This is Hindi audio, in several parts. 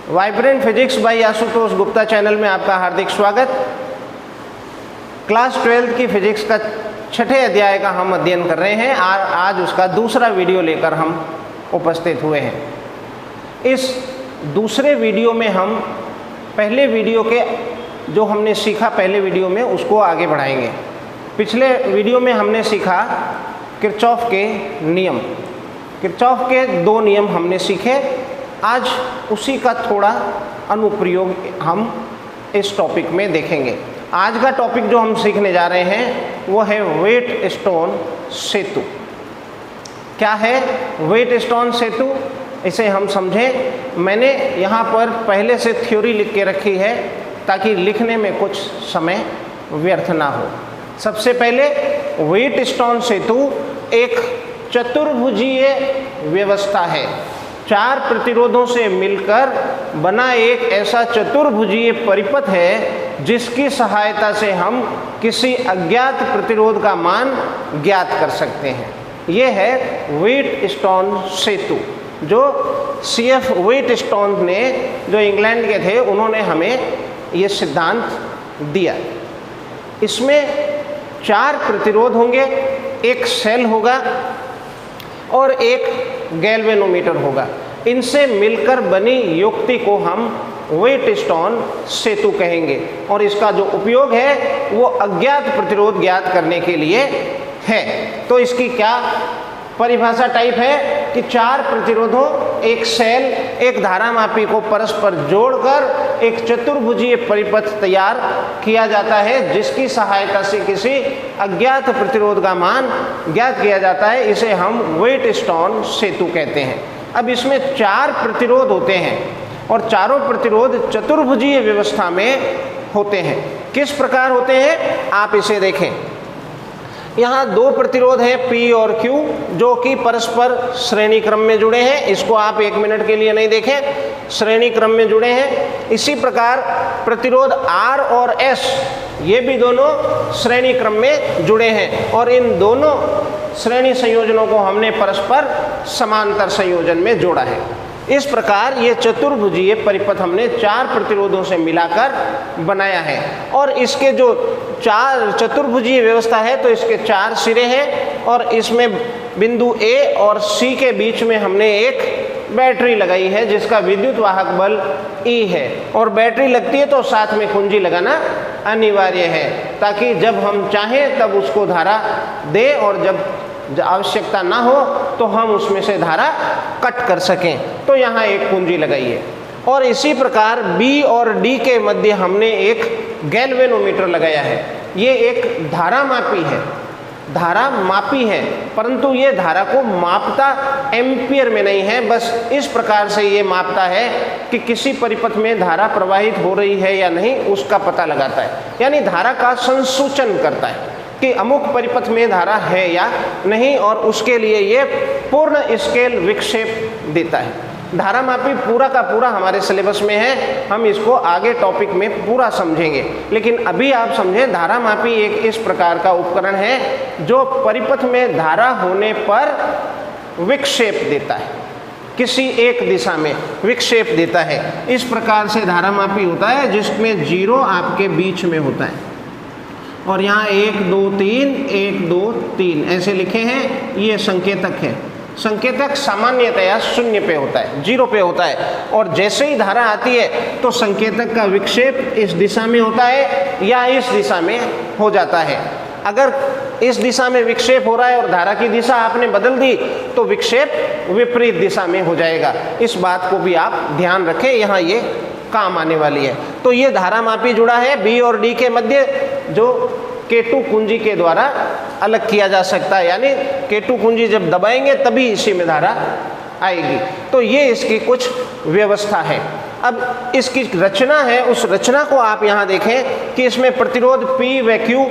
Vibrant physics bye Ashutosh Gupta channel में आपका हार्दिक स्वागत। क्लास 12 की फिजिक्स का छठे अध्याय का हम अध्ययन कर रहे हैं और आज उसका दूसरा वीडियो लेकर हम उपस्थित हुए हैं। इस दूसरे वीडियो में हम पहले वीडियो के जो हमने सीखा पहले वीडियो में उसको आगे बढ़ाएंगे। पिछले वीडियो में हमने सीखा किरचॉफ के नियम, किरचॉफ के दो नियम हमने सीखे। आज उसी का थोड़ा अनुप्रयोग हम इस टॉपिक में देखेंगे। आज का टॉपिक जो हम सीखने जा रहे हैं वो है व्हीटस्टोन सेतु। क्या है व्हीटस्टोन सेतु, इसे हम समझें। मैंने यहाँ पर पहले से थ्योरी लिख के रखी है ताकि लिखने में कुछ समय व्यर्थ ना हो। सबसे पहले व्हीटस्टोन सेतु एक चतुर्भुजीय व्यवस्था है, चार प्रतिरोधों से मिलकर बना एक ऐसा चतुर्भुजीय परिपथ है जिसकी सहायता से हम किसी अज्ञात प्रतिरोध का मान ज्ञात कर सकते हैं। ये है व्हीटस्टोन सेतु जो सीएफ व्हीटस्टोन ने, जो इंग्लैंड के थे, उन्होंने हमें ये सिद्धांत दिया। इसमें चार प्रतिरोध होंगे, एक सेल होगा और एक गैल्वेनोमीटर होगा। इनसे मिलकर बनी युक्ति को हम व्हीटस्टोन सेतु कहेंगे और इसका जो उपयोग है वो अज्ञात प्रतिरोध ज्ञात करने के लिए है। तो इसकी क्या परिभाषा टाइप है कि चार प्रतिरोधों, एक सेल, एक धारामापी को परस्पर जोड़कर एक चतुर्भुजीय परिपथ तैयार किया जाता है जिसकी सहायता से किसी अज्ञात प्रतिरोध का मान ज्ञात किया जाता है। इसे हम व्हीटस्टोन सेतु कहते हैं। अब इसमें चार प्रतिरोध होते हैं और चारों प्रतिरोध चतुर्भुजीय व्यवस्था में होते हैं। किस प्रकार होते हैं आप इसे देखें। यहाँ दो प्रतिरोध हैं P और Q जो कि परस्पर श्रेणी क्रम में जुड़े हैं। इसको आप एक मिनट के लिए नहीं देखें, श्रेणी क्रम में जुड़े हैं। इसी प्रकार प्रतिरोध R और S ये भी दोनों श्रेणी क्रम में जुड़े हैं और इन दोनों श्रेणी संयोजनों को हमने परस्पर समांतर संयोजन में जोड़ा है। इस प्रकार ये चतुर्भुजीय परिपथ हमने चार प्रतिरोधों से मिलाकर बनाया है और इसके जो चार चतुर्भुजीय व्यवस्था है तो इसके चार सिरे हैं और इसमें बिंदु A और C के बीच में हमने एक बैटरी लगाई है जिसका विद्युत वाहक बल E है और बैटरी लगती है तो साथ में कुंजी लगाना अनिवार्य है ताकि जब हम चाहें तब उसको धारा दें और जब आवश्यकता ना हो तो हम उसमें से धारा कट कर सकें। तो यहाँ एक कुंजी लगाई है और इसी प्रकार B और D के मध्य हमने एक गैल्वेनोमीटर लगाया है। ये एक धारामापी है, धारा मापी है, परंतु ये धारा को मापता एम्पियर में नहीं है, बस इस प्रकार से ये मापता है कि किसी परिपथ में धारा प्रवाहित हो रही है या नहीं उसका पता लगाता है, यानी धारा का संसूचन करता है कि अमुक परिपथ में धारा है या नहीं और उसके लिए ये पूर्ण स्केल विक्षेप देता है। धारामापी पूरा का पूरा हमारे सिलेबस में है, हम इसको आगे टॉपिक में पूरा समझेंगे, लेकिन अभी आप समझें धारामापी एक इस प्रकार का उपकरण है जो परिपथ में धारा होने पर विक्षेप देता है, किसी एक दिशा में विक्षेप देता है। इस प्रकार से धारामापी होता है जिसमें जीरो आपके बीच में होता है और यहाँ 1 2 3 1 2 3 ऐसे लिखे हैं, ये संकेतक है। संकेतक सामान्यतया शून्य पे होता है, जीरो पे होता है और जैसे ही धारा आती है तो संकेतक का विक्षेप इस दिशा में होता है या इस दिशा में हो जाता है। अगर इस दिशा में विक्षेप हो रहा है और धारा की दिशा आपने बदल दी तो विक्षेप विपरीत दिशा में हो जाएगा। इस बात को भी आप ध्यान रखें, यहाँ ये काम आने वाली है। तो ये धारामापी जुड़ा है B और D के मध्य जो K2 कुंजी के द्वारा अलग किया जा सकता है, यानी K2 कुंजी जब दबाएंगे तभी इसी में धारा आएगी। तो ये इसकी कुछ व्यवस्था है। अब इसकी रचना है, उस रचना को आप यहाँ देखें कि इसमें प्रतिरोध P व Q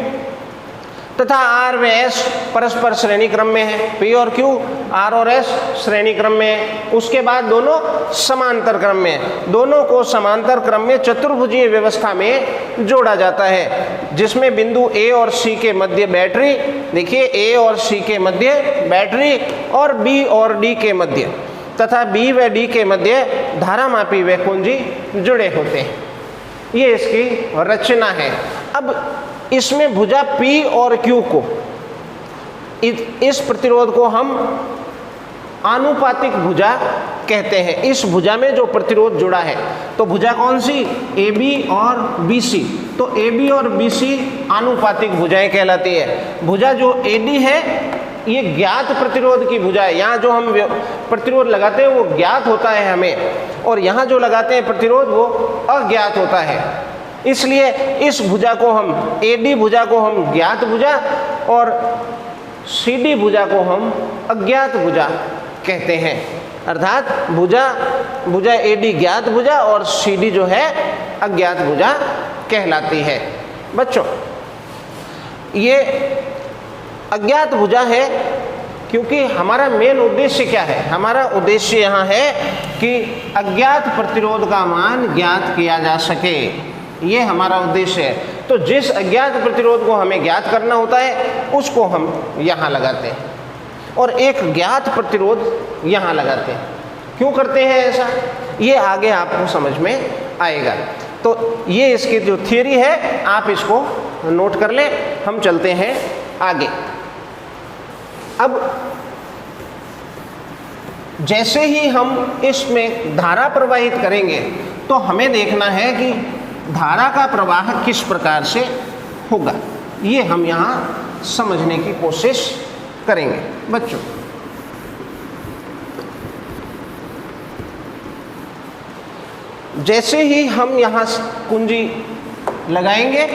तथा R व S परस्पर श्रेणी क्रम में है। P और Q, R और S श्रेणी क्रम में है। उसके बाद दोनों समांतर क्रम में है। दोनों को समांतर क्रम में चतुर्भुजीय व्यवस्था में जोड़ा जाता है जिसमें बिंदु A और C के मध्य बैटरी, देखिए A और C के मध्य बैटरी और B और D के मध्य तथा बी व डी के मध्य धारामापी व कुंजी जुड़े होते हैं। ये इसकी रचना है। अब इसमें भुजा P और Q को, इस प्रतिरोध को हम आनुपातिक भुजा कहते हैं। इस भुजा में जो प्रतिरोध जुड़ा है, तो भुजा कौन सी? AB और BC। तो AB और BC आनुपातिक भुजाएं कहलाती है। भुजा जो AD है ये ज्ञात प्रतिरोध की भुजा है। यहाँ जो हम प्रतिरोध लगाते हैं वो ज्ञात होता है हमें, और यहाँ जो लगाते हैं प्रतिरोध वो अज्ञात होता है। इसलिए इस भुजा को हम, AD भुजा को हम ज्ञात भुजा और CD भुजा को हम अज्ञात भुजा कहते हैं। अर्थात भुजा AD ज्ञात भुजा और CD जो है अज्ञात भुजा कहलाती है। बच्चों, ये अज्ञात भुजा है क्योंकि हमारा मेन उद्देश्य क्या है? हमारा उद्देश्य यहाँ है कि अज्ञात प्रतिरोध का मान ज्ञात किया जा सके, ये हमारा उद्देश्य है। तो जिस अज्ञात प्रतिरोध को हमें ज्ञात करना होता है उसको हम यहाँ लगाते हैं, और एक ज्ञात प्रतिरोध यहाँ लगाते हैं। क्यों करते हैं ऐसा, ये आगे आपको समझ में आएगा। तो ये इसकी जो थियरी है आप इसको नोट कर लें। हम चलते हैं आगे। अब जैसे ही हम इसमें धारा प्रवाहित करेंगे तो हमें देखना है कि धारा का प्रवाह किस प्रकार से होगा, ये हम यहाँ समझने की कोशिश करेंगे। बच्चों, जैसे ही हम यहाँ कुंजी लगाएंगे,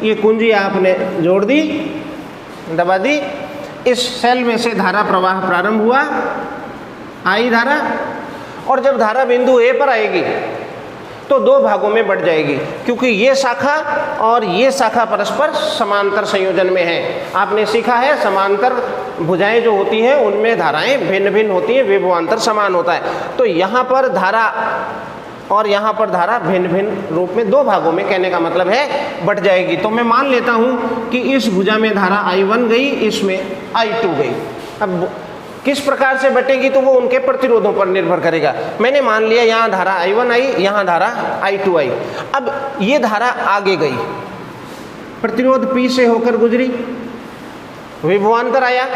ये कुंजी आपने जोड़ दी, दबा दी, इस सेल में से धारा प्रवाह प्रारंभ हुआ, आई धारा, और जब धारा बिंदु A पर आएगी तो दो भागों में बढ़ जाएगी, क्योंकि ये शाखा और ये शाखा परस्पर समांतर संयोजन में है। आपने सीखा है समांतर भुजाएं जो होती हैं उनमें धाराएं भिन्न भिन्न होती हैं, विभवांतर समान होता है। तो यहाँ पर धारा और यहाँ पर धारा भिन्न भिन्न रूप में दो भागों में, कहने का मतलब है बढ़ जाएगी। तो मैं मान लेता हूँ कि इस भुजा में धारा I1 गई, इसमें I2 गई। अब किस प्रकार से बटेगी तो वो उनके प्रतिरोधों पर निर्भर करेगा। मैंने मान लिया यहाँ धारा I1 आई, यहाँ धारा I2 आई। अब ये धारा आगे गई, प्रतिरोध P से होकर गुजरी, विभवांतर आया,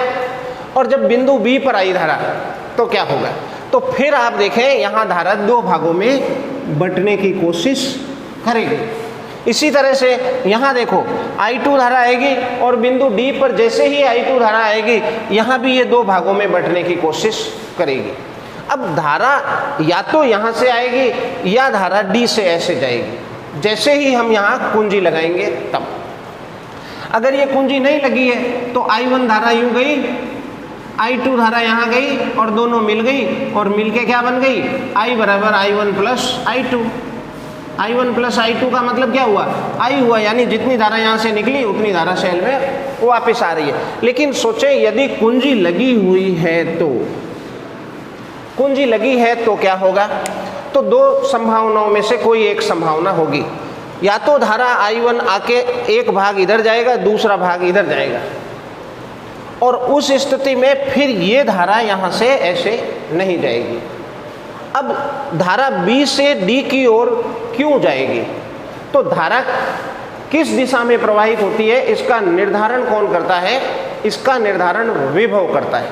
और जब बिंदु B पर आई धारा तो क्या होगा? तो फिर आप देखें यहाँ धारा दो भागों में बंटने की कोशिश करेगी। इसी तरह से यहाँ देखो I2 धारा आएगी और बिंदु D पर जैसे ही I2 धारा आएगी यहाँ भी ये दो भागों में बंटने की कोशिश करेगी। अब धारा या तो यहाँ से आएगी या धारा D से ऐसे जाएगी। जैसे ही हम यहाँ कुंजी लगाएंगे तब, अगर ये कुंजी नहीं लगी है तो I1 धारा यूँ गई, I2 धारा यहाँ गई और दोनों मिल गई, और मिलके क्या बन गई? I बराबर I1 plus I2। I1 plus I2 का मतलब क्या हुआ? I हुआ, यानी जितनी धारा यहाँ से निकली उतनी धारा सेल में वापस आ रही है। लेकिन सोचें यदि कुंजी लगी हुई है तो, कुंजी लगी है तो क्या होगा? तो दो संभावनाओं में से कोई एक संभावना होगी। या तो धारा I1 आके एक भाग इधर जाएगा, दूसरा भाग इधर जाएगा, और उस स्थिति में फिर ये धारा यहाँ से ऐसे नहीं जाएगी। अब धारा B से D की ओर क्यों जाएगी? तो धारा किस दिशा में प्रवाहित होती है इसका निर्धारण कौन करता है? इसका निर्धारण विभव करता है।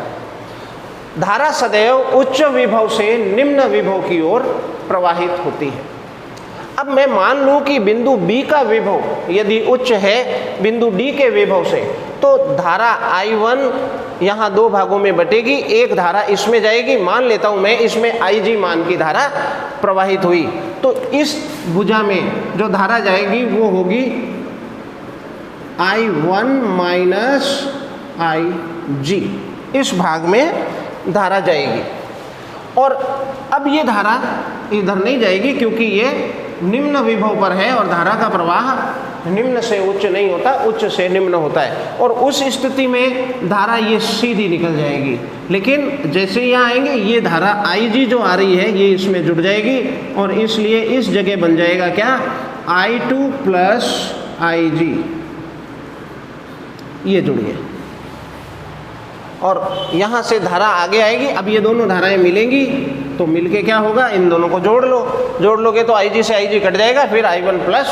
धारा सदैव उच्च विभव से निम्न विभव की ओर प्रवाहित होती है। अब मैं मान लूं कि बिंदु B का विभव यदि उच्च है बिंदु D के विभव से, तो धारा I1 यहाँ दो भागों में बटेगी, एक धारा इसमें जाएगी, मान लेता हूँ मैं इसमें IG मान की धारा प्रवाहित हुई, तो इस भुजा में जो धारा जाएगी वो होगी I1 माइनस IG, इस भाग में धारा जाएगी। और अब ये धारा इधर नहीं जाएगी क्योंकि ये निम्न विभव पर है और धारा का प्रवाह निम्न से उच्च नहीं होता, उच्च से निम्न होता है, और उस स्थिति में धारा ये सीधी निकल जाएगी। लेकिन जैसे यहाँ आएंगे ये धारा IG जो आ रही है ये इसमें जुड़ जाएगी, और इसलिए इस जगह बन जाएगा क्या? I2 प्लस IG, ये जुड़ गया। और यहाँ से धारा आगे आएगी। अब ये दोनों धाराएं मिलेंगी तो मिलके क्या होगा, इन दोनों को जोड़ लो, जोड़ लोगे तो IG से IG कट जाएगा, फिर I1 प्लस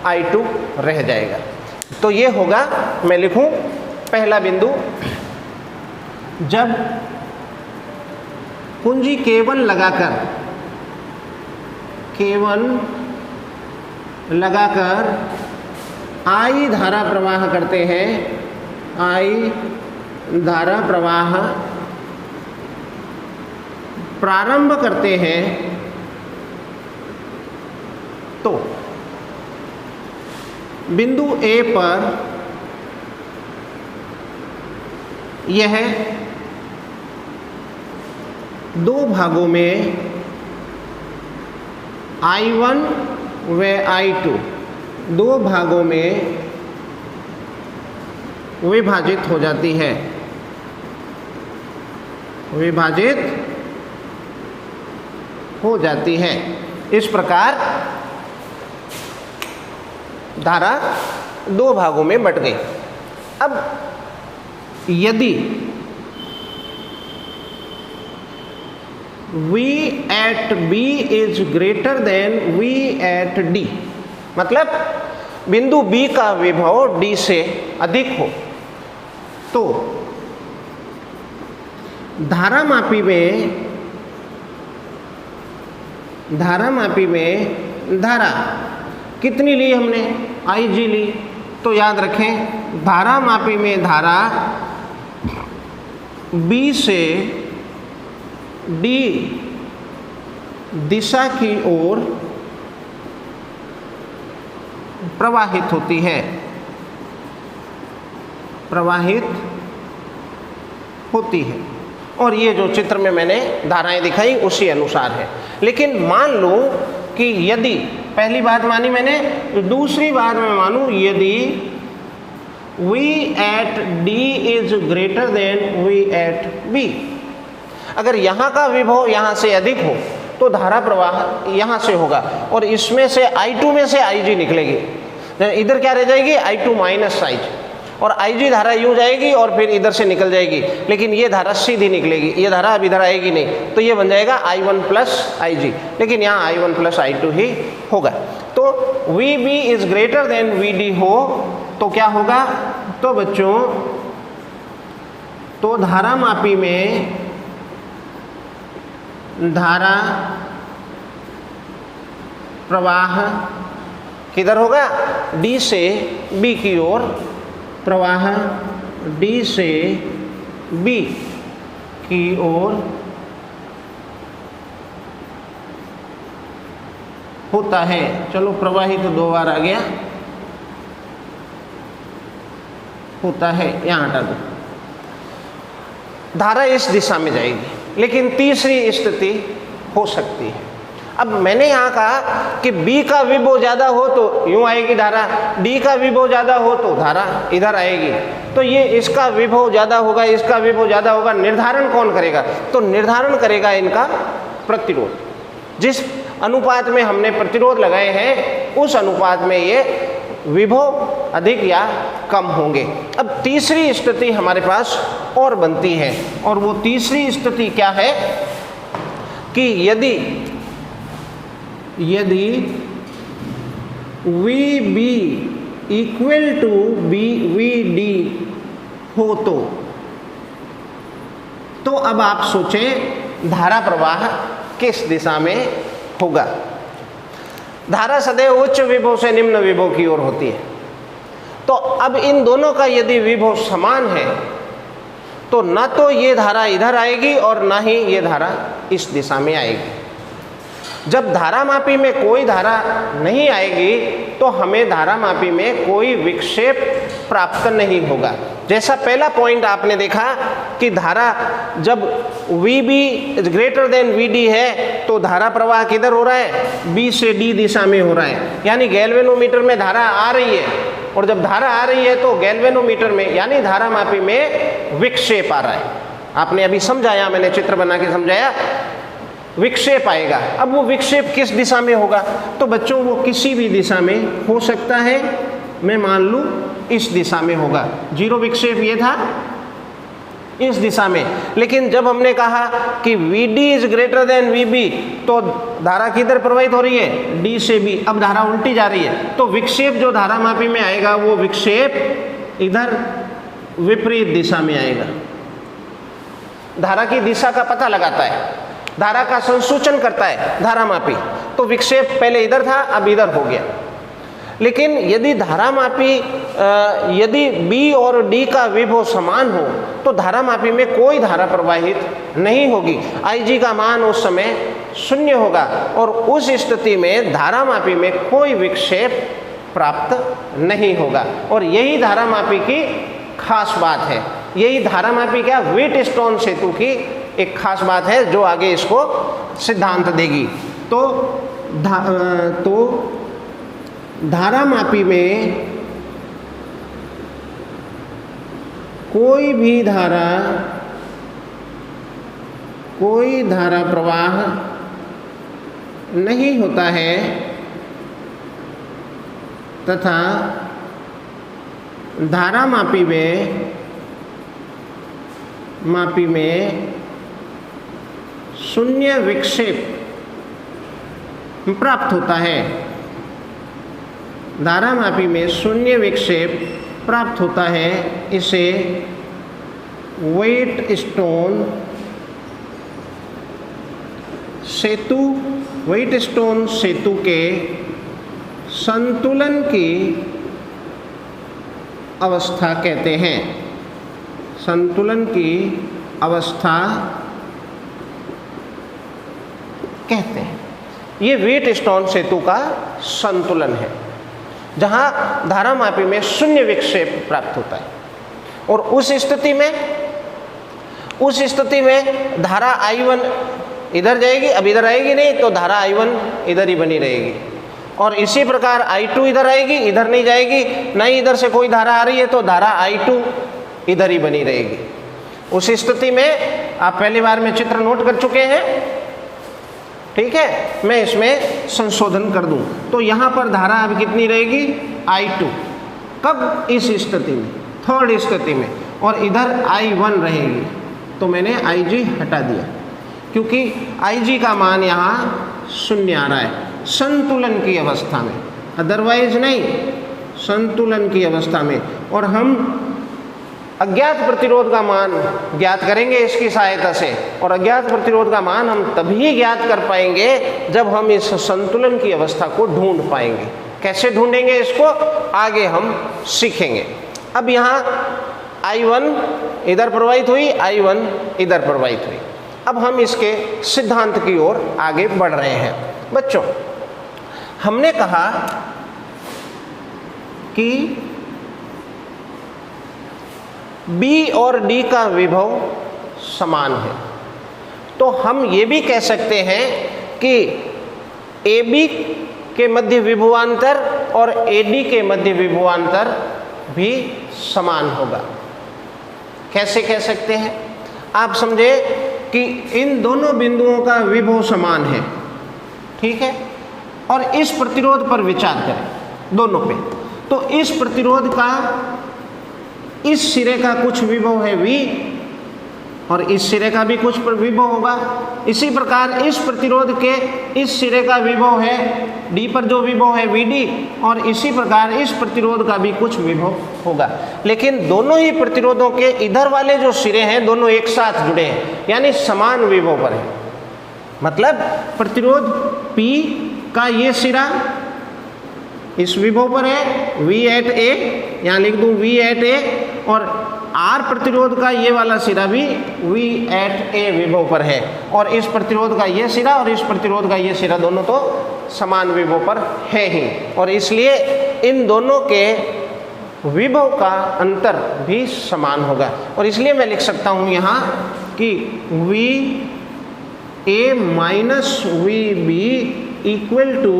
I2 रह जाएगा। तो ये होगा, मैं लिखूं पहला बिंदु, जब कुंजी K1 लगाकर I धारा प्रवाह करते हैं, I धारा प्रवाह प्रारंभ करते हैं, तो बिंदु A पर यह दो भागों में I1 व I2 दो भागों में विभाजित हो जाती है, विभाजित हो जाती है। इस प्रकार धारा दो भागों में बट गई। अब यदि V at B is greater than V at D, मतलब बिंदु B का विभव D से अधिक हो, तो धारामापी में धारा कितनी ली हमने, IG ली। तो याद रखें, धारामापी में धारा B से D दिशा की ओर प्रवाहित होती है, प्रवाहित होती है। और ये जो चित्र में मैंने धाराएं दिखाई उसी अनुसार है। लेकिन मान लो कि यदि, पहली बात मानी मैंने, तो दूसरी बात मैं मानूं यदि V at D is greater than V at B, अगर यहाँ का विभव यहाँ से अधिक हो तो धारा प्रवाह यहाँ से होगा और इसमें से I2 में से IG निकलेगी। इधर क्या रह जाएगी, I2 माइनस IG, और IG धारा यूँ जाएगी और फिर इधर से निकल जाएगी, लेकिन ये धारा सीधी निकलेगी, ये धारा अब इधर आएगी नहीं, तो ये बन जाएगा I1 प्लस IG, लेकिन यहाँ I1 प्लस I2 ही होगा। तो VB is greater than VD हो तो क्या होगा, तो बच्चों, तो धारामापी में धारा प्रवाह किधर होगा, D से B की ओर, प्रवाह D से B की ओर होता है। चलो प्रवाहित तो दो बार आ गया, होता है, यहाँ हटा दो। धारा इस दिशा में जाएगी, लेकिन तीसरी स्थिति हो सकती है। अब मैंने यहाँ कहा कि B का विभव ज़्यादा हो तो यूँ आएगी धारा, D का विभव ज़्यादा हो तो धारा इधर आएगी। तो ये इसका विभव ज़्यादा होगा, इसका विभव ज़्यादा होगा, निर्धारण कौन करेगा, तो निर्धारण करेगा इनका प्रतिरोध। जिस अनुपात में हमने प्रतिरोध लगाए हैं उस अनुपात में ये विभव अधिक या कम होंगे। अब तीसरी स्थिति हमारे पास और बनती है, और वो तीसरी स्थिति क्या है कि यदि VB इक्वल टू VD हो तो अब आप सोचें धारा प्रवाह किस दिशा में होगा। धारा सदैव उच्च विभव से निम्न विभव की ओर होती है। तो अब इन दोनों का यदि विभव समान है तो ना तो ये धारा इधर आएगी और ना ही ये धारा इस दिशा में आएगी। जब धारामापी में कोई धारा नहीं आएगी तो हमें धारामापी में कोई विक्षेप प्राप्त नहीं होगा। जैसा पहला पॉइंट आपने देखा कि धारा जब VB is greater than VD है तो धारा प्रवाह किधर हो रहा है, B से D दिशा में हो रहा है, यानी गैल्वेनोमीटर में धारा आ रही है। और जब धारा आ रही है तो गैल्वेनोमीटर में यानी धारामापी में विक्षेप आ रहा है। आपने अभी समझाया, मैंने चित्र बना के समझाया, विक्षेप आएगा। अब वो विक्षेप किस दिशा में होगा, तो बच्चों वो किसी भी दिशा में हो सकता है। मैं मान लूँ इस दिशा में होगा। जीरो विक्षेप ये था, इस दिशा में। लेकिन जब हमने कहा कि VD is greater than VB तो धारा किधर प्रवाहित हो रही है, D से B। अब धारा उल्टी जा रही है तो विक्षेप जो धारामापी में आएगा वो विक्षेप इधर विपरीत दिशा में आएगा। धारा की दिशा का पता लगाता है, धारा का संसूचन करता है धारामापी। तो विक्षेप पहले इधर था, अब इधर हो गया। लेकिन यदि धारामापी यदि B और D का विभव समान हो तो धारामापी में कोई धारा प्रवाहित नहीं होगी। IG का मान उस समय 0 होगा और उस स्थिति में धारामापी में कोई विक्षेप प्राप्त नहीं होगा। और यही धारामापी की खास बात है, यही धारामापी क्या व्हीटस्टोन सेतु की एक खास बात है जो आगे इसको सिद्धांत देगी। तो धारामापी में कोई धारा प्रवाह नहीं होता है तथा धारामापी में शून्य विक्षेप प्राप्त होता है। धारामापी में शून्य विक्षेप प्राप्त होता है। इसे व्हीटस्टोन सेतु के संतुलन की अवस्था कहते हैं। संतुलन की अवस्था कहते हैं। ये व्हीटस्टोन सेतु का संतुलन है जहाँ धारामापी में शून्य विक्षेप प्राप्त होता है। और उस स्थिति में धारा I1 इधर जाएगी, अब इधर आएगी नहीं तो धारा I1 इधर ही बनी रहेगी। और इसी प्रकार I2 इधर आएगी, इधर नहीं जाएगी, नहीं इधर से कोई धारा आ रही है तो धारा I2 इधर ही बनी रहेगी। उस स्थिति में आप पहली बार में चित्र नोट कर चुके हैं, ठीक है, मैं इसमें संशोधन कर दूं तो यहाँ पर धारा अब कितनी रहेगी I2। कब? इस स्थिति में, थर्ड स्थिति में। और इधर I1 रहेगी तो मैंने IG हटा दिया क्योंकि IG का मान यहाँ 0 आ रहा है संतुलन की अवस्था में, अदरवाइज नहीं, संतुलन की अवस्था में। और हम अज्ञात प्रतिरोध का मान ज्ञात करेंगे इसकी सहायता से। और अज्ञात प्रतिरोध का मान हम तभी ज्ञात कर पाएंगे जब हम इस संतुलन की अवस्था को ढूंढ पाएंगे। कैसे ढूंढेंगे इसको आगे हम सीखेंगे। अब यहाँ I1 इधर प्रवाहित हुई, I1 इधर प्रवाहित हुई। अब हम इसके सिद्धांत की ओर आगे बढ़ रहे हैं। बच्चों, हमने कहा कि B और D का विभव समान है तो हम ये भी कह सकते हैं कि AB के मध्य विभवांतर और AD के मध्य विभवांतर भी समान होगा। कैसे कह सकते हैं? आप समझे कि इन दोनों बिंदुओं का विभव समान है, ठीक है, और इस प्रतिरोध पर विचार करें दोनों पे। तो इस प्रतिरोध का इस सिरे का कुछ विभव है V और इस सिरे का भी कुछ विभव होगा। इसी प्रकार इस प्रतिरोध के इस सिरे का विभव है D पर जो विभव है VD और इसी प्रकार इस प्रतिरोध का भी कुछ विभव होगा। लेकिन दोनों ही प्रतिरोधों के इधर वाले जो सिरे हैं दोनों एक साथ जुड़े हैं यानी समान विभव पर है। मतलब प्रतिरोध P का ये सिरा इस विभव पर है V at A, यहाँ लिख दूँ V at A, और R प्रतिरोध का ये वाला सिरा भी V at A विभव पर है। और इस प्रतिरोध का ये सिरा और इस प्रतिरोध का ये सिरा दोनों तो समान विभव पर है ही, और इसलिए इन दोनों के विभव का अंतर भी समान होगा। और इसलिए मैं लिख सकता हूँ यहाँ कि VA minus VB equal to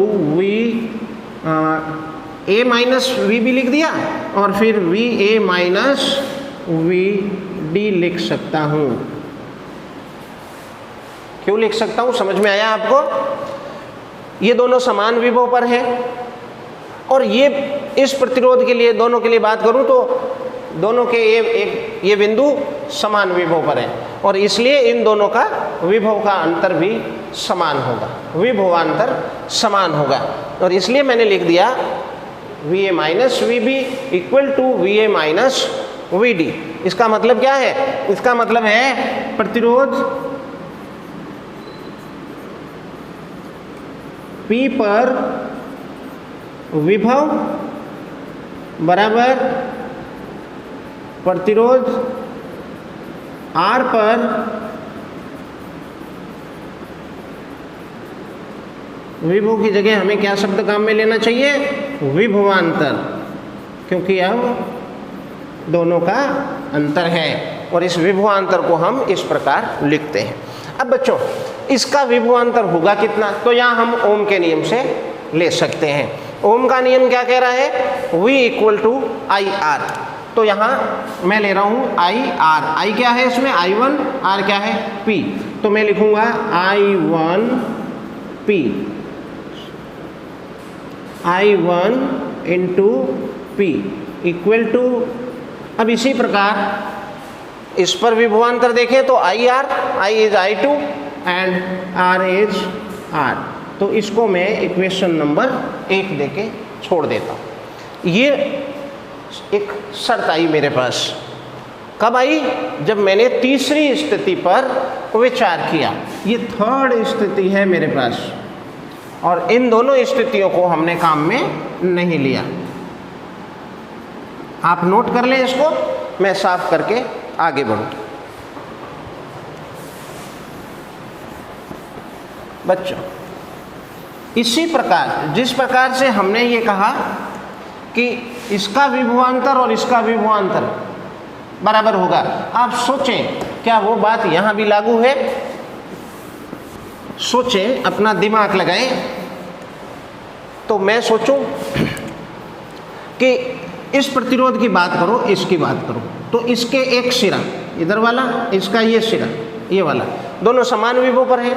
A minus VB लिख दिया और फिर VA माइनस VD लिख सकता हूँ। क्यों लिख सकता हूँ, समझ में आया आपको? ये दोनों समान विभव पर हैं और ये इस प्रतिरोध के लिए दोनों के लिए बात करूँ तो दोनों के ये बिंदु समान विभव पर हैं और इसलिए इन दोनों का विभव का अंतर भी समान होगा, विभवांतर समान होगा। और इसलिए मैंने लिख दिया VA minus VB equal to VA minus VD। इसका मतलब क्या है? इसका मतलब है प्रतिरोध P पर विभव बराबर प्रतिरोध R पर विभव की जगह हमें क्या शब्द काम में लेना चाहिए? विभवांतर, क्योंकि अब दोनों का अंतर है और इस विभवांतर को हम इस प्रकार लिखते हैं। अब बच्चों इसका विभवांतर होगा कितना? तो यहाँ हम ओम के नियम से ले सकते हैं। ओम का नियम क्या कह रहा है? V equal to IR। तो यहाँ मैं ले रहा हूँ IR। I क्या है इसमें? I1, R क्या है? P। तो मैं लिखूँगा I1P, I1 into P equal to, अब इसी प्रकार इस पर विभवांतर देखें तो IR, I is I2 and R is R। तो इसको मैं इक्वेशन नंबर 1 देके छोड़ देता हूँ। ये एक शर्त आई मेरे पास, कब आई? जब मैंने तीसरी स्थिति पर विचार किया। ये थर्ड स्थिति है मेरे पास और इन दोनों स्थितियों को हमने काम में नहीं लिया। आप नोट कर लें इसको, मैं साफ करके आगे बढ़ूं। बच्चों इसी प्रकार जिस प्रकार से हमने ये कहा कि इसका विभवांतर और इसका विभवांतर बराबर होगा, आप सोचें क्या वो बात यहाँ भी लागू है? सोचें, अपना दिमाग लगाएं। तो मैं सोचूं कि इस प्रतिरोध की बात करो, इसकी बात करो, तो इसके एक सिरा इधर वाला, इसका ये सिरा ये वाला, दोनों समान विभव पर है,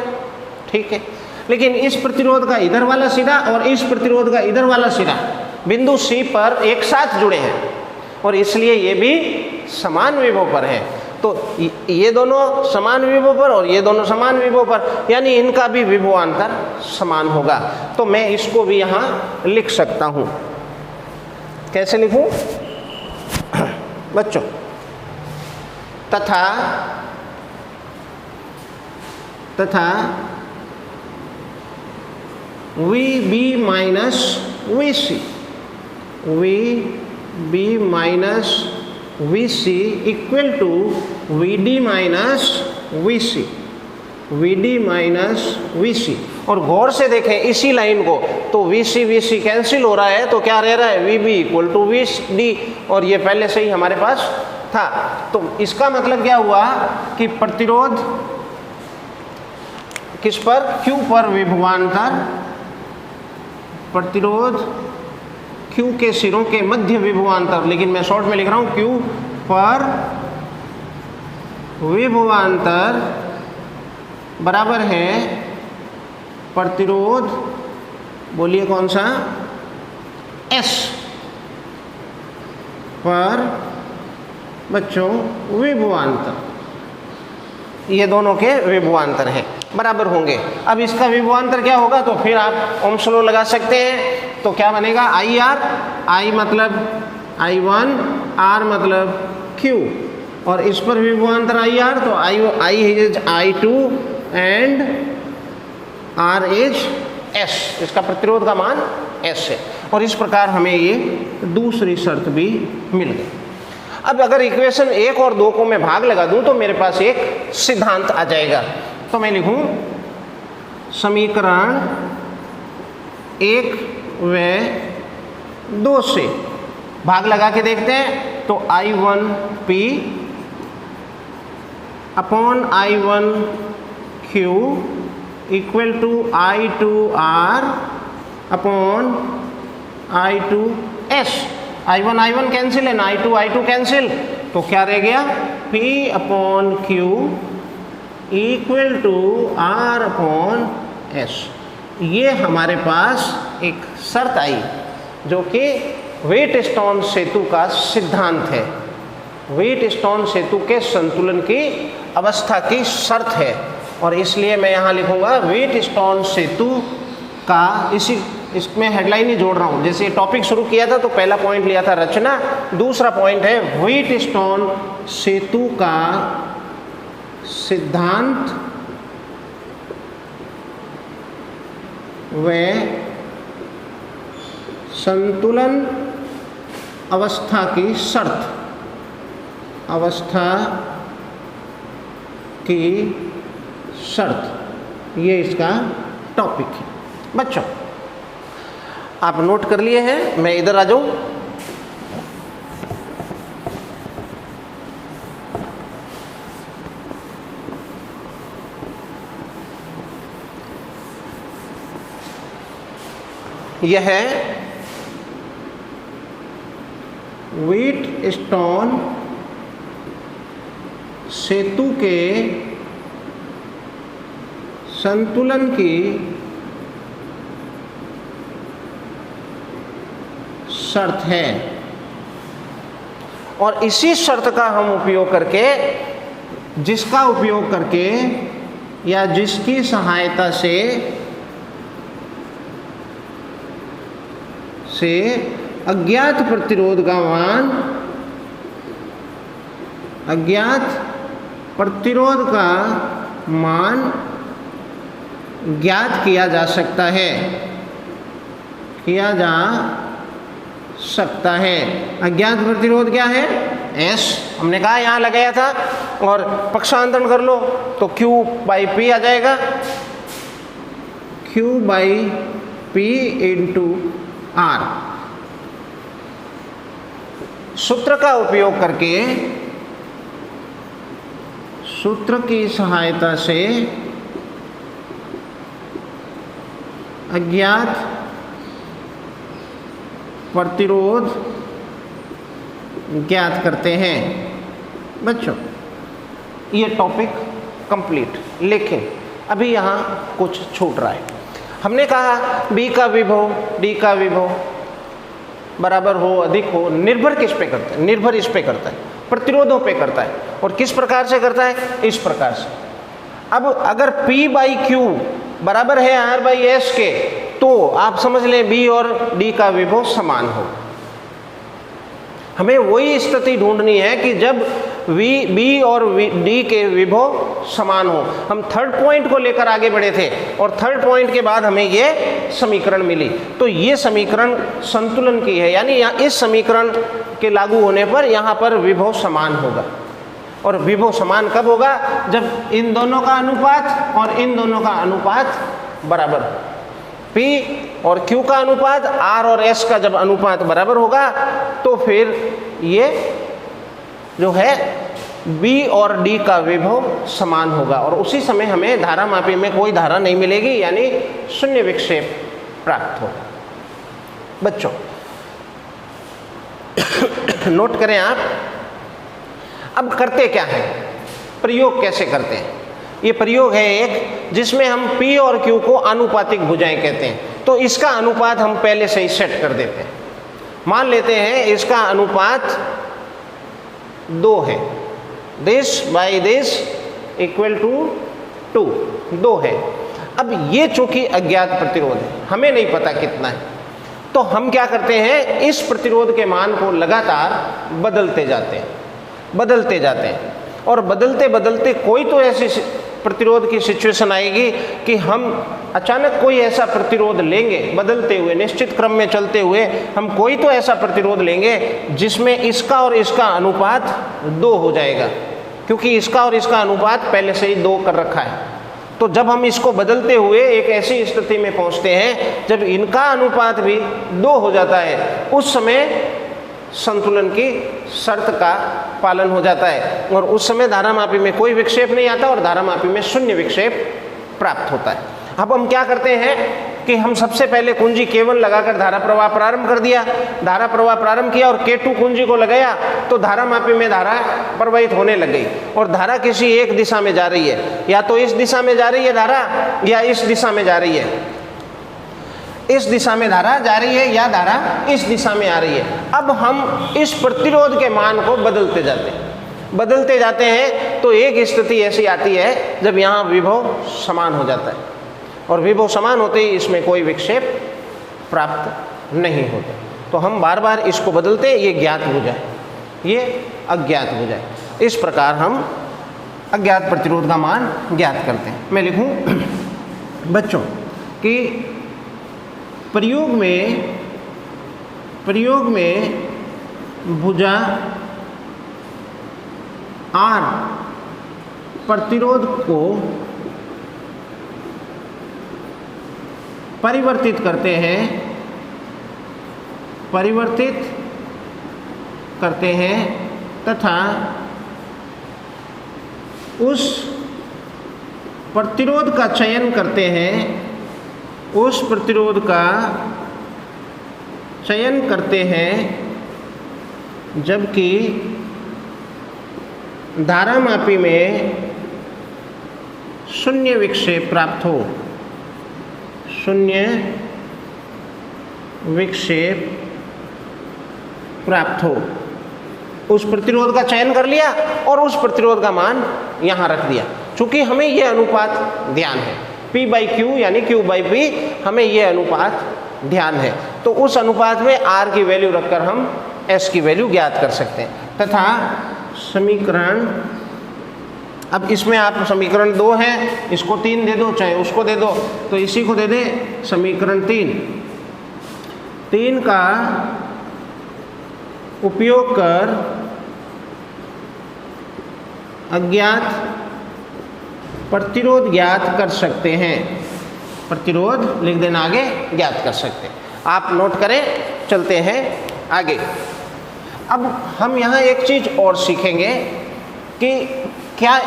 ठीक है। लेकिन इस प्रतिरोध का इधर वाला सिरा और इस प्रतिरोध का इधर वाला सिरा बिंदु C पर एक साथ जुड़े हैं और इसलिए ये भी समान विभव पर है। तो ये दोनों समान विभव पर और ये दोनों समान विभव पर, यानी इनका भी विभवांतर समान होगा। तो मैं इसको भी यहाँ लिख सकता हूँ। कैसे लिखूँ बच्चों? तथा VB minus VC, VB minus VC equal to VD minus VC, VD minus VC। और गौर से देखें इसी लाइन को, तो VC कैंसिल हो रहा है, तो क्या रह रहा है? VB इक्वल टू VD, और ये पहले से ही हमारे पास था। तो इसका मतलब क्या हुआ कि प्रतिरोध किस पर? Q पर विभवांतर, प्रतिरोध Q के सिरों के मध्य विभवांतर, लेकिन मैं शॉर्ट में लिख रहा हूँ Q पर विभवांतर बराबर है प्रतिरोध, बोलिए कौन सा? S पर बच्चों विभवांतर। ये दोनों के विभवांतर हैं, बराबर होंगे। अब इसका विभवांतर क्या होगा? तो फिर आप ओम्स लॉ लगा सकते हैं। तो क्या बनेगा? IR, I मतलब I1, R मतलब Q, और इस पर विभवांतर IR, तो I is I2 and R is S। इसका प्रतिरोध का मान S है और इस प्रकार हमें ये दूसरी शर्त भी मिल गई। अब अगर इक्वेशन 1 और 2 को मैं भाग लगा दूं तो मेरे पास एक सिद्धांत आ जाएगा। तो मैं लिखूं समीकरण 1 व 2 से भाग लगा के देखते हैं। तो I1P upon I1Q equal to I2R upon I2S। I1 cancel है ना, I2 कैंसिल, तो क्या रह गया? P upon Q equal to R upon S। ये हमारे पास एक शर्त आई जो कि व्हीटस्टोन सेतु का सिद्धांत है। व्हीटस्टोन सेतु के संतुलन की अवस्था की शर्त है। और इसलिए मैं यहाँ लिखूंगा व्हीटस्टोन सेतु का, इसमें हेडलाइन ही जोड़ रहा हूँ। जैसे टॉपिक शुरू किया था तो पहला पॉइंट लिया था रचना, दूसरा पॉइंट है व्हीटस्टोन सेतु का सिद्धांत व संतुलन अवस्था की शर्त, अवस्था की शर्त, ये इसका टॉपिक है। बच्चों आप नोट कर लिए हैं, मैं इधर आ जाऊं। यह है व्हीटस्टोन सेतु के संतुलन की शर्त है। और इसी शर्त का हम उपयोग करके, जिसका उपयोग करके या जिसकी सहायता से अज्ञात प्रतिरोध का मान, अज्ञात प्रतिरोध का मान ज्ञात किया जा सकता है, किया जा सकता है। अज्ञात प्रतिरोध क्या है? S, हमने कहा यहाँ लगाया था, और पक्षांतरण कर लो तो Q/P आ जाएगा, Q/P × R। सूत्र का उपयोग करके, सूत्र की सहायता से अज्ञात प्रतिरोध ज्ञात करते हैं। बच्चों ये टॉपिक कंप्लीट, लेकिन अभी यहाँ कुछ छूट रहा है। हमने कहा B का विभव D का विभव बराबर हो अधिक हो, निर्भर किस पे करता है? निर्भर इस पे करता है, प्रतिरोधों पे करता है। और किस प्रकार से करता है? इस प्रकार से। अब अगर P/Q बराबर है R/S के, तो आप समझ लें B और D का विभव समान हो। हमें वही स्थिति ढूंढनी है कि जब B और D के विभव समान हो। हम थर्ड पॉइंट को लेकर आगे बढ़े थे, और थर्ड पॉइंट के बाद हमें ये समीकरण मिली। तो ये समीकरण संतुलन की है, यानी इस समीकरण के लागू होने पर यहाँ पर विभव समान होगा। और विभव समान कब होगा? जब इन दोनों का अनुपात और इन दोनों का अनुपात बराबर हो। P और Q का अनुपात, R और S का जब अनुपात बराबर होगा, तो फिर ये जो है B और D का विभव समान होगा। और उसी समय हमें धारामापी में कोई धारा नहीं मिलेगी, यानी शून्य विक्षेप प्राप्त होगा। बच्चों नोट करें आप। अब करते क्या है, प्रयोग कैसे करते हैं? ये प्रयोग है एक, जिसमें हम P और Q को आनुपातिक भुजाएं कहते हैं। तो इसका अनुपात हम पहले से ही सेट कर देते हैं। मान लेते हैं इसका अनुपात 2 है, this/this = 2 है। अब ये चूंकि अज्ञात प्रतिरोध है, हमें नहीं पता कितना है, तो हम क्या करते हैं, इस प्रतिरोध के मान को लगातार बदलते जाते हैं, बदलते जाते हैं। और बदलते बदलते कोई तो ऐसी प्रतिरोध की सिचुएशन आएगी कि हम अचानक कोई ऐसा प्रतिरोध लेंगे, बदलते हुए निश्चित क्रम में चलते हुए हम कोई तो ऐसा प्रतिरोध लेंगे जिसमें इसका और इसका अनुपात 2 हो जाएगा, क्योंकि इसका और इसका अनुपात पहले से ही 2 कर रखा है। तो जब हम इसको बदलते हुए एक ऐसी स्थिति में पहुंचते हैं जब इनका अनुपात भी 2 हो जाता है, उस समय संतुलन की शर्त का पालन हो जाता है, और उस समय धारामापी में कोई विक्षेप नहीं आता और धारामापी में शून्य विक्षेप प्राप्त होता है। अब हम क्या करते हैं कि हम सबसे पहले कुंजी K1 लगाकर धारा प्रवाह प्रारंभ कर दिया, धारा प्रवाह प्रारंभ किया, और K2 कुंजी को लगाया, तो धारामापी में धारा प्रवाहित होने लग गई। और धारा किसी एक दिशा में जा रही है, या तो इस दिशा में जा रही है धारा, या इस दिशा में जा रही है। इस दिशा में धारा जा रही है या धारा इस दिशा में आ रही है। अब हम इस प्रतिरोध के मान को बदलते जाते हैं तो एक स्थिति ऐसी आती है जब यहाँ विभव समान हो जाता है, और विभव समान होते ही इसमें कोई विक्षेप प्राप्त नहीं होता। तो हम बार बार इसको बदलते, ये ज्ञात भुजाएं, ये अज्ञात भुजाएं। इस प्रकार हम अज्ञात प्रतिरोध का मान ज्ञात करते हैं। मैं लिखूं बच्चों कि प्रयोग में भुजा R प्रतिरोध को परिवर्तित करते हैं तथा उस प्रतिरोध का चयन करते हैं, जबकि धारामापी में शून्य विक्षेप प्राप्त हो। उस प्रतिरोध का चयन कर लिया और उस प्रतिरोध का मान यहाँ रख दिया। चूंकि हमें यह अनुपात ध्यान है, P/Q यानी Q/P, हमें यह अनुपात ध्यान है, तो उस अनुपात में R की वैल्यू रखकर हम S की वैल्यू ज्ञात कर सकते हैं। तथा समीकरण, अब इसमें आप समीकरण 2 है, इसको 3 दे दो, चाहे उसको दे दो, तो इसी को दे दे समीकरण 3 का उपयोग कर अज्ञात प्रतिरोध ज्ञात कर सकते हैं। प्रतिरोध लिख देना आगे, ज्ञात कर सकते हैं। आप नोट करें, चलते हैं आगे। अब हम यहाँ एक चीज़ और सीखेंगे कि क्या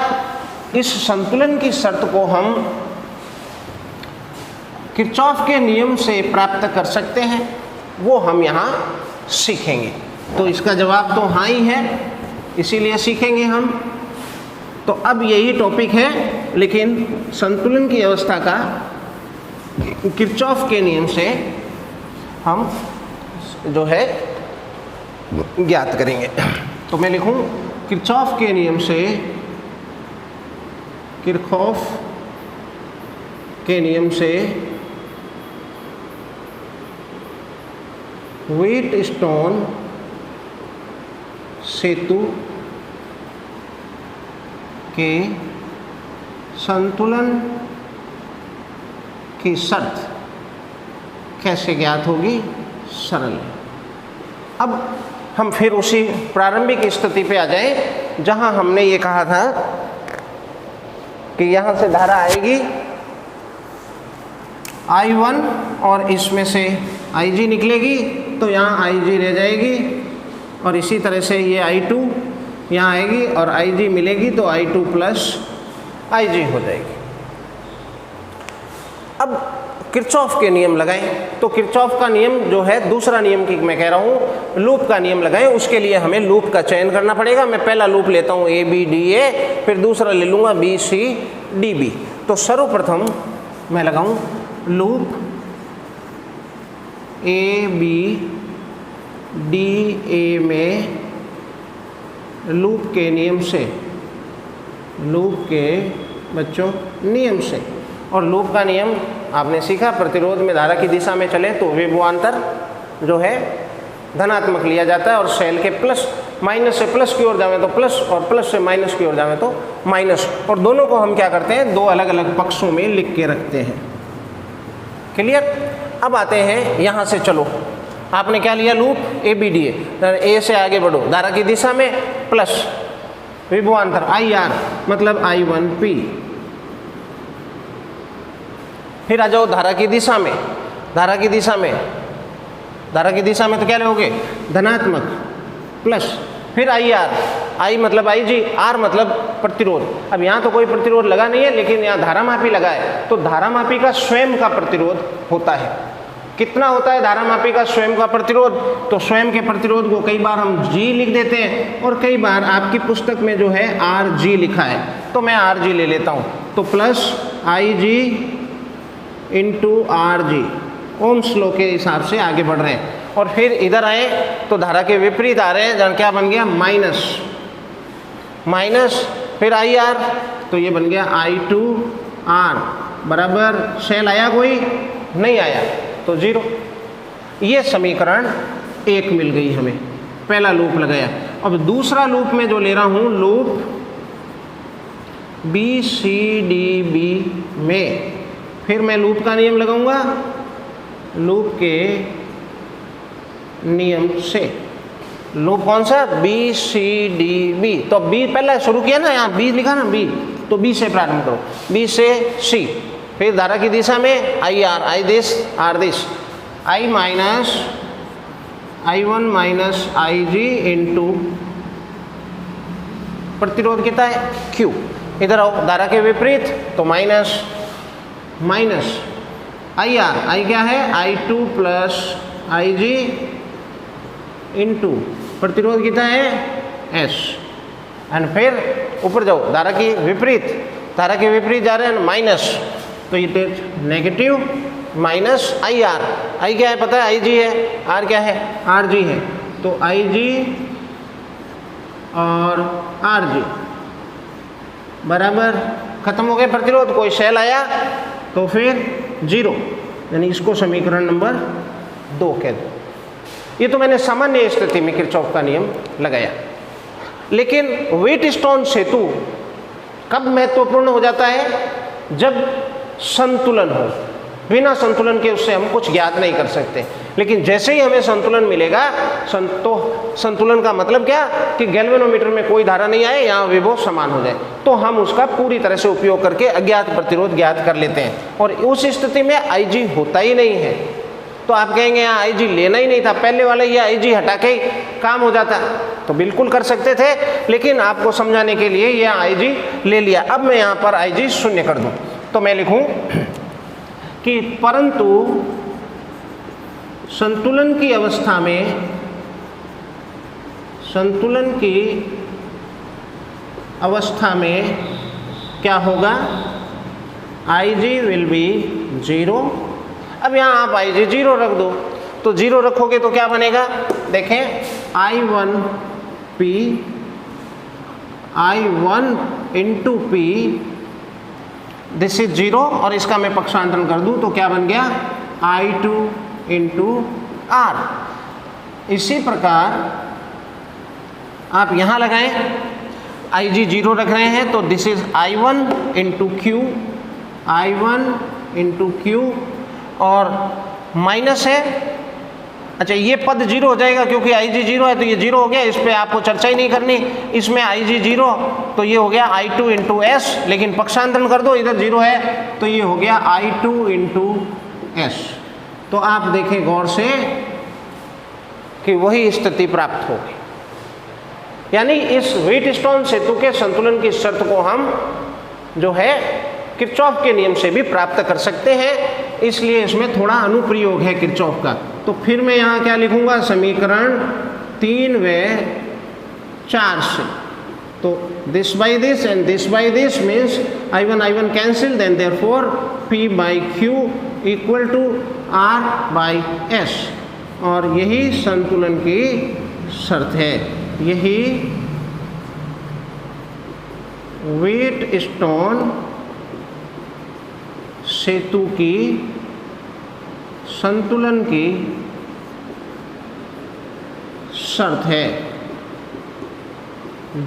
इस संतुलन की शर्त को हम किरचॉफ के नियम से प्राप्त कर सकते हैं, वो हम यहाँ सीखेंगे। तो इसका जवाब तो हाँ ही है, इसीलिए सीखेंगे हम। तो अब यही टॉपिक है, लेकिन संतुलन की अवस्था का किरचॉफ के नियम से हम जो है ज्ञात करेंगे। तो मैं लिखूं किरचॉफ के नियम से, किरचॉफ के नियम से व्हीटस्टोन सेतु के संतुलन की शर्त कैसे ज्ञात होगी? सरल। अब हम फिर उसी प्रारंभिक स्थिति पे आ जाएं जहां हमने ये कहा था कि यहाँ से धारा आएगी I1 और इसमें से Ig निकलेगी, तो यहाँ Ig रह जाएगी, और इसी तरह से ये I2 यहाँ आएगी और Ig मिलेगी, तो I2 प्लस Ig हो जाएगी। अब किरचॉफ के नियम लगाएं, तो किरचॉफ का नियम जो है, दूसरा नियम की मैं कह रहा हूँ, लूप का नियम लगाएं। उसके लिए हमें लूप का चयन करना पड़ेगा। मैं पहला लूप लेता हूँ ABDA, फिर दूसरा ले लूँगा BCDB। तो सर्वप्रथम मैं लगाऊँ लूप ABDA में लूप के नियम से, लूप के बच्चों नियम से। और लूप का नियम आपने सीखा, प्रतिरोध में धारा की दिशा में चले तो विभवांतर जो है धनात्मक लिया जाता है, और सेल के प्लस माइनस से प्लस की ओर जावे तो प्लस, और प्लस से माइनस की ओर जावे तो माइनस। और दोनों को हम क्या करते हैं, दो अलग अलग पक्षों में लिख के रखते हैं। क्लियर? अब आते हैं यहाँ से, चलो आपने क्या लिया, लूप ABDA, A से आगे बढ़ो, धारा की दिशा में प्लस विभवांतर IR मतलब I1P। फिर आ जाओ धारा की दिशा में, धारा की दिशा में तो क्या लोगे, धनात्मक प्लस, फिर IR, I मतलब IG, R मतलब प्रतिरोध। अब यहाँ तो कोई प्रतिरोध लगा नहीं है, लेकिन यहाँ धारामापी लगा है, तो धारामापी का स्वयं का प्रतिरोध होता है। कितना होता है धारामापी का स्वयं का प्रतिरोध? तो स्वयं के प्रतिरोध को कई बार हम G लिख देते हैं, और कई बार आपकी पुस्तक में जो है RG लिखा है, तो मैं RG ले लेता हूँ। तो plus IG into RG, Ohm's law के हिसाब से आगे बढ़ रहे हैं। और फिर इधर आए तो धारा के विपरीत आ रहे हैं, जहाँ क्या बन गया माइनस, फिर आई आर, तो ये बन गया I2R बराबर सेल आया कोई नहीं आया तो 0। ये समीकरण 1 मिल गई हमें, पहला लूप लगाया। अब दूसरा लूप में जो ले रहा हूँ, लूप BCDB में फिर मैं लूप का नियम लगाऊंगा, लूप के नियम से। लूप कौन सा? BCDB। तो B पहले शुरू किया ना, यहाँ B लिखा ना B, तो B से प्रारंभ करो, B से C। फिर धारा की दिशा में IR, I this R this, I minus I1 minus IG into प्रतिरोध कितना है Q। इधर आओ, धारा के विपरीत तो माइनस IR, I क्या है I2 प्लस IG इंटू प्रतिरोध कितना है S। एंड फिर ऊपर जाओ, धारा के विपरीत जा रहे हैं माइनस, तो ये नेगेटिव माइनस IR, I क्या है पता है IG है, R क्या है RG है, तो IG और RG बराबर खत्म हो गए प्रतिरोध, कोई शेल आया तो फिर 0, यानी इसको समीकरण नंबर 2 कह दो। ये तो मैंने सामान्य स्थिति में किरचॉफ का नियम लगाया। लेकिन व्हीटस्टोन सेतु कब महत्वपूर्ण हो जाता है? जब संतुलन हो। बिना संतुलन के उससे हम कुछ ज्ञात नहीं कर सकते। लेकिन जैसे ही हमें संतुलन मिलेगा, तो संतुलन का मतलब क्या कि गैल्वेनोमीटर में कोई धारा नहीं आए, यहाँ विभव समान हो जाए, तो हम उसका पूरी तरह से उपयोग करके अज्ञात प्रतिरोध ज्ञात कर लेते हैं। और उस स्थिति में IG होता ही नहीं है। तो आप कहेंगे यहाँ IG लेना ही नहीं था, पहले वाला ये IG हटा के ही काम हो जाता, तो बिल्कुल कर सकते थे, लेकिन आपको समझाने के लिए ये IG ले लिया। अब मैं यहाँ पर IG शून्य कर दूँ, तो मैं लिखूँ कि परंतु संतुलन की अवस्था में क्या होगा? IG will be 0। अब यहाँ आप IG 0 रख दो, तो 0 रखोगे तो क्या बनेगा? देखें, I1 into P, this is 0, और इसका मैं पक्षांतरण कर दूं तो क्या बन गया? I2 into R। इसी प्रकार आप यहाँ लगाएं, IG 0 रख रहे हैं तो this is I1 into Q, और माइनस है, अच्छा ये पद 0 हो जाएगा क्योंकि IG 0 है, तो ये 0 हो गया, इस पर आपको चर्चा ही नहीं करनी। इसमें IG 0 तो ये हो गया I2 इंटू S, लेकिन पक्षांतरण कर दो, इधर 0 है तो ये हो गया I2 इंटू S। तो आप देखें गौर से कि वही स्थिति प्राप्त होगी, यानी इस व्हीटस्टोन सेतु के संतुलन की शर्त को हम जो है किरचॉफ के नियम से भी प्राप्त कर सकते हैं। इसलिए इसमें थोड़ा अनुप्रयोग है किरचॉफ का। तो फिर मैं यहाँ क्या लिखूँगा? समीकरण 3 व 4 से, तो this by this and this by this means I1 cancel, then therefore P by Q equal to R by S। और यही संतुलन की शर्त है, यही व्हीटस्टोन सेतु की संतुलन की शर्त है,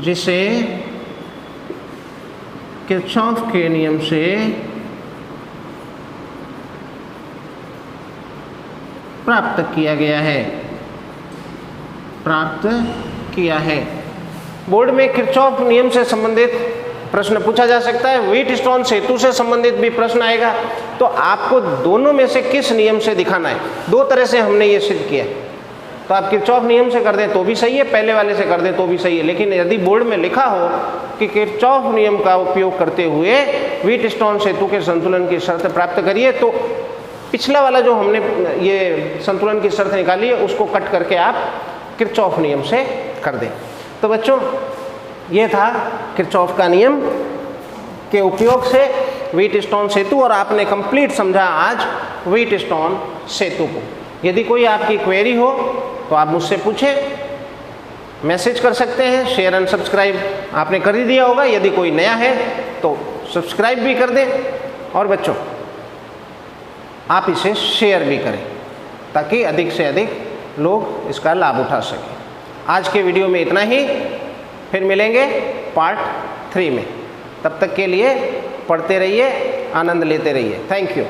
जिसे किरचॉफ के नियम से प्राप्त किया है। बोर्ड में किरचॉफ नियम से संबंधित प्रश्न पूछा जा सकता है, व्हीटस्टोन सेतु से संबंधित भी प्रश्न आएगा। तो आपको दोनों में से किस नियम से दिखाना है? 2 तरह से हमने ये सिद्ध किया। तो आप किरचॉफ नियम से कर दें तो भी सही है, पहले वाले से कर दें तो भी सही है। लेकिन यदि बोर्ड में लिखा हो कि किरचॉफ नियम का उपयोग करते हुए व्हीटस्टोन सेतु के संतुलन की शर्त प्राप्त करिए, तो पिछला वाला जो हमने ये संतुलन की शर्त निकाली है उसको कट करके आप किरचॉफ नियम से कर दें। तो बच्चों, ये था किरचॉफ का नियम के उपयोग से व्हीटस्टोन सेतु और आपने कंप्लीट समझा आज व्हीटस्टोन सेतु को। यदि कोई आपकी क्वेरी हो तो आप मुझसे पूछें, मैसेज कर सकते हैं। शेयर एंड सब्सक्राइब आपने कर ही दिया होगा, यदि कोई नया है तो सब्सक्राइब भी कर दें और बच्चों आप इसे शेयर भी करें ताकि अधिक से अधिक लोग इसका लाभ उठा सकें। आज के वीडियो में इतना ही, फिर मिलेंगे पार्ट 3 में। तब तक के लिए पढ़ते रहिए, आनंद लेते रहिए। Thank you.